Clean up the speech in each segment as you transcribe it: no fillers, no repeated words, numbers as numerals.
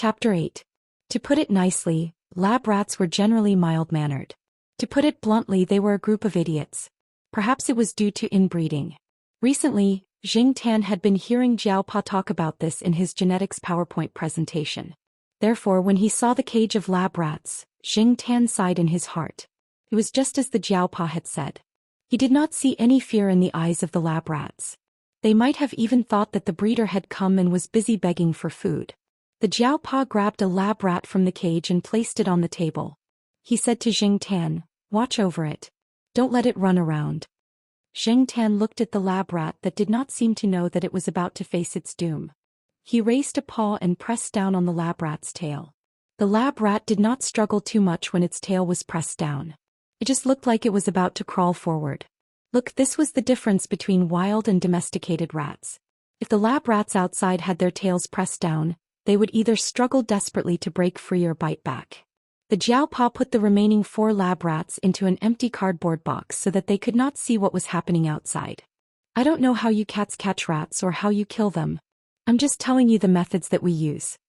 Chapter 8. To put it nicely, lab rats were generally mild-mannered. To put it bluntly, they were a group of idiots. Perhaps it was due to inbreeding. Recently, Xianxia had been hearing Jiao Pa talk about this in his genetics PowerPoint presentation. Therefore, when he saw the cage of lab rats, Xianxia sighed in his heart. It was just as the Jiao Pa had said. He did not see any fear in the eyes of the lab rats. They might have even thought that the breeder had come and was busy begging for food. The Jiao Pa grabbed a lab rat from the cage and placed it on the table. He said to Xianxia, "Watch over it. Don't let it run around." Xianxia looked at the lab rat that did not seem to know that it was about to face its doom. He raised a paw and pressed down on the lab rat's tail. The lab rat did not struggle too much when its tail was pressed down. It just looked like it was about to crawl forward. Look, this was the difference between wild and domesticated rats. If the lab rats outside had their tails pressed down, they would either struggle desperately to break free or bite back. The Jiao Pa put the remaining 4 lab rats into an empty cardboard box so that they could not see what was happening outside. "I don't know how you cats catch rats or how you kill them. I'm just telling you the methods that we use."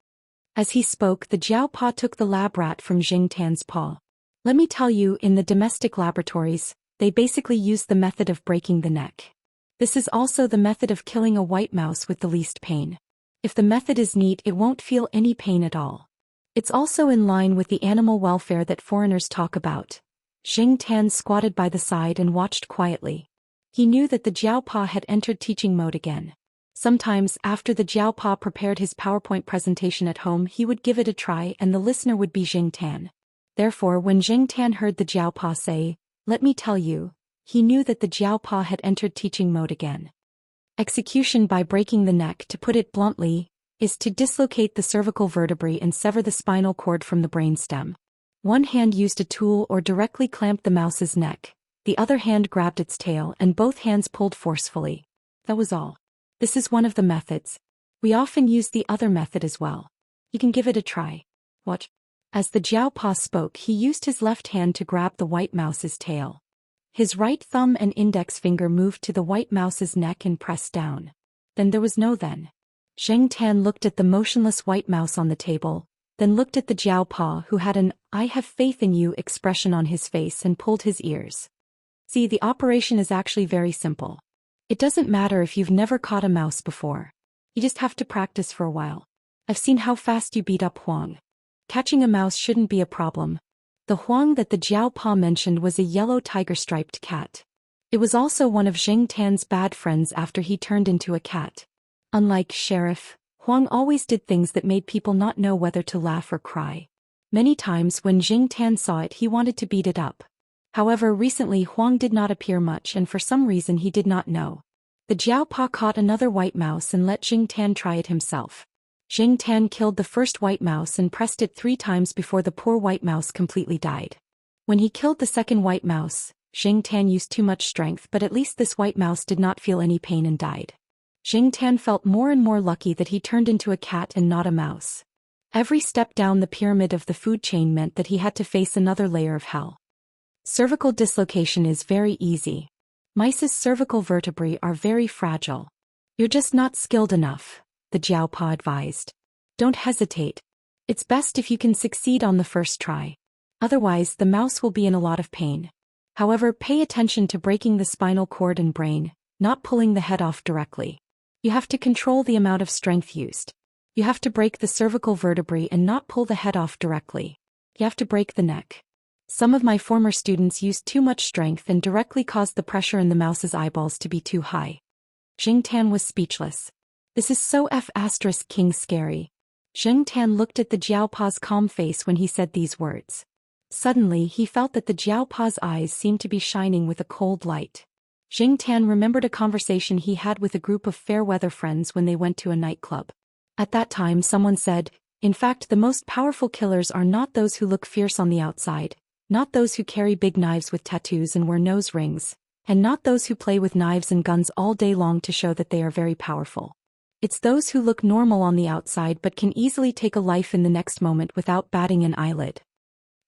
As he spoke, the Jiao Pa took the lab rat from Xianxia's paw. "Let me tell you, in the domestic laboratories, they basically use the method of breaking the neck. This is also the method of killing a white mouse with the least pain. If the method is neat, it won't feel any pain at all. It's also in line with the animal welfare that foreigners talk about." Xianxia squatted by the side and watched quietly. He knew that the Jiao Pa had entered teaching mode again. Sometimes, after the Jiao Pa prepared his PowerPoint presentation at home, he would give it a try and the listener would be Xianxia. Therefore, when Xianxia heard the Jiao Pa say, "Let me tell you," he knew that the Jiao Pa had entered teaching mode again. Execution by breaking the neck, to put it bluntly, is to dislocate the cervical vertebrae and sever the spinal cord from the brainstem. One hand used a tool or directly clamped the mouse's neck, the other hand grabbed its tail and both hands pulled forcefully. That was all. This is one of the methods. We often use the other method as well. You can give it a try. Watch. As the Jiao Pa spoke, he used his left hand to grab the white mouse's tail. His right thumb and index finger moved to the white mouse's neck and pressed down. Then there was no then. Xianxia looked at the motionless white mouse on the table, then looked at the Jiao Pa, who had an "I have faith in you" expression on his face, and pulled his ears. See, the operation is actually very simple. It doesn't matter if you've never caught a mouse before. You just have to practice for a while. I've seen how fast you beat up Huang. Catching a mouse shouldn't be a problem. The Huang that the Jiao Pa mentioned was a yellow tiger-striped cat. It was also one of Xianxia's bad friends after he turned into a cat. Unlike Sheriff, Huang always did things that made people not know whether to laugh or cry. Many times when Xianxia saw it, he wanted to beat it up. However, recently Huang did not appear much and for some reason he did not know. The Jiao Pa caught another white mouse and let Xianxia try it himself. Xianxia killed the first white mouse and pressed it 3 times before the poor white mouse completely died. When he killed the second white mouse, Xianxia used too much strength, but at least this white mouse did not feel any pain and died. Xianxia felt more and more lucky that he turned into a cat and not a mouse. Every step down the pyramid of the food chain meant that he had to face another layer of hell. Cervical dislocation is very easy. Mice's cervical vertebrae are very fragile. You're just not skilled enough, the Jiao Pa advised. Don't hesitate. It's best if you can succeed on the first try. Otherwise, the mouse will be in a lot of pain. However, pay attention to breaking the spinal cord and brain, not pulling the head off directly. You have to control the amount of strength used. You have to break the cervical vertebrae and not pull the head off directly. You have to break the neck. Some of my former students used too much strength and directly caused the pressure in the mouse's eyeballs to be too high. Xianxia was speechless. This is so F***king scary. Xianxia looked at the Jiao Pa's calm face when he said these words. Suddenly he felt that the Jiao Pa's eyes seemed to be shining with a cold light. Xianxia remembered a conversation he had with a group of fair-weather friends when they went to a nightclub. At that time someone said, in fact, the most powerful killers are not those who look fierce on the outside, not those who carry big knives with tattoos and wear nose rings, and not those who play with knives and guns all day long to show that they are very powerful. It's those who look normal on the outside but can easily take a life in the next moment without batting an eyelid.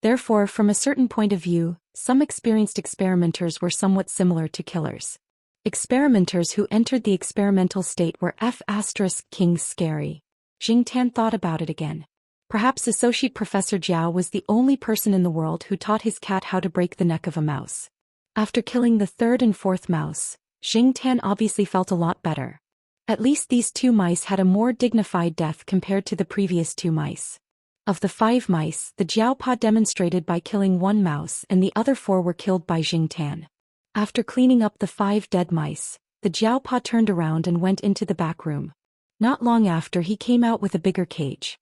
Therefore, from a certain point of view, some experienced experimenters were somewhat similar to killers. Experimenters who entered the experimental state were F***king scary. Xianxia thought about it again. Perhaps Associate Professor Jiao was the only person in the world who taught his cat how to break the neck of a mouse. After killing the third and fourth mouse, Xianxia obviously felt a lot better. At least these 2 mice had a more dignified death compared to the previous 2 mice. Of the 5 mice, the Jiaopa demonstrated by killing 1 mouse and the other 4 were killed by Xianxia. After cleaning up the 5 dead mice, the Jiaopa turned around and went into the back room. Not long after he came out with a bigger cage.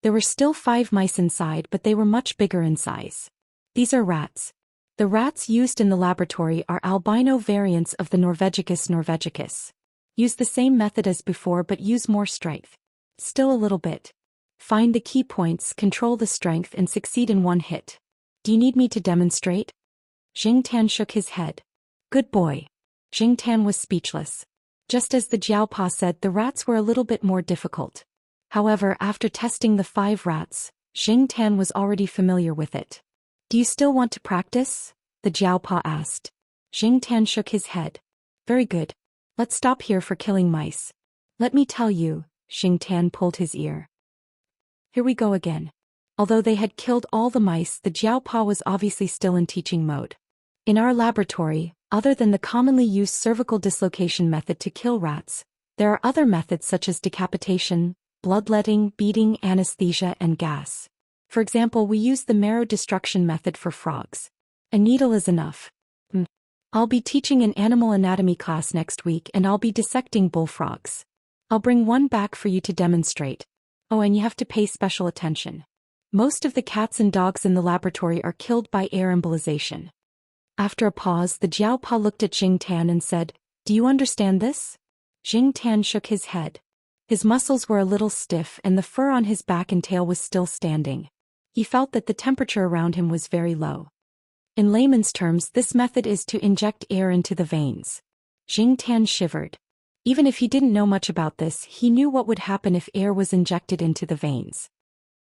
There were still 5 mice inside, but they were much bigger in size. These are rats. The rats used in the laboratory are albino variants of the Norvegicus norvegicus. Use the same method as before but use more strength. Still a little bit. Find the key points, control the strength and succeed in 1 hit. Do you need me to demonstrate? Xianxia shook his head. Good boy. Xianxia was speechless. Just as the Jiaopa said, the rats were a little bit more difficult. However, after testing the 5 rats, Xianxia was already familiar with it. Do you still want to practice? The Jiaopa asked. Xianxia shook his head. Very good. Let's stop here for killing mice. Let me tell you, Xianxia pulled his ear. Here we go again. Although they had killed all the mice, the Jiaopa was obviously still in teaching mode. In our laboratory, other than the commonly used cervical dislocation method to kill rats, there are other methods such as decapitation, bloodletting, beating, anesthesia, and gas. For example, we use the marrow destruction method for frogs. A needle is enough. I'll be teaching an animal anatomy class next week and I'll be dissecting bullfrogs. I'll bring one back for you to demonstrate. Oh, and you have to pay special attention. Most of the cats and dogs in the laboratory are killed by air embolization. After a pause, the Jiaopa looked at Xianxia and said, Do you understand this? Xianxia shook his head. His muscles were a little stiff and the fur on his back and tail was still standing. He felt that the temperature around him was very low. In layman's terms, this method is to inject air into the veins. Xianxia shivered. Even if he didn't know much about this, he knew what would happen if air was injected into the veins.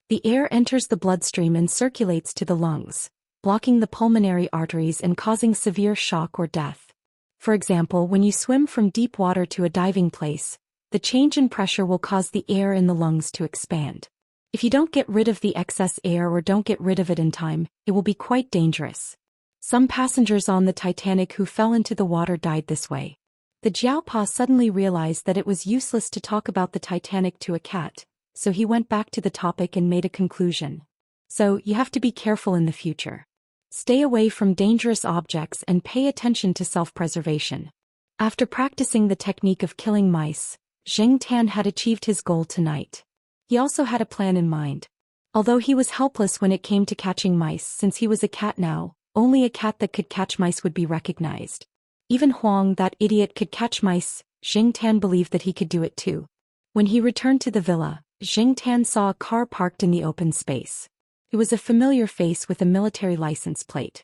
The air enters the bloodstream and circulates to the lungs, blocking the pulmonary arteries and causing severe shock or death. For example, when you swim from deep water to a diving place, the change in pressure will cause the air in the lungs to expand. If you don't get rid of the excess air or don't get rid of it in time, it will be quite dangerous. Some passengers on the Titanic who fell into the water died this way. The Jiaopa suddenly realized that it was useless to talk about the Titanic to a cat, so he went back to the topic and made a conclusion. So, you have to be careful in the future. Stay away from dangerous objects and pay attention to self-preservation. After practicing the technique of killing mice, Xianxia had achieved his goal tonight. He also had a plan in mind. Although he was helpless when it came to catching mice since he was a cat now, only a cat that could catch mice would be recognized. Even Huang, that idiot, could catch mice. Xianxia believed that he could do it too. When he returned to the villa, Xianxia saw a car parked in the open space. It was a familiar face with a military license plate.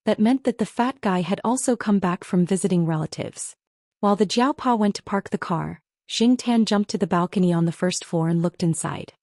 That meant that the fat guy had also come back from visiting relatives. While the Jiaopa went to park the car, Xianxia jumped to the balcony on the first floor and looked inside.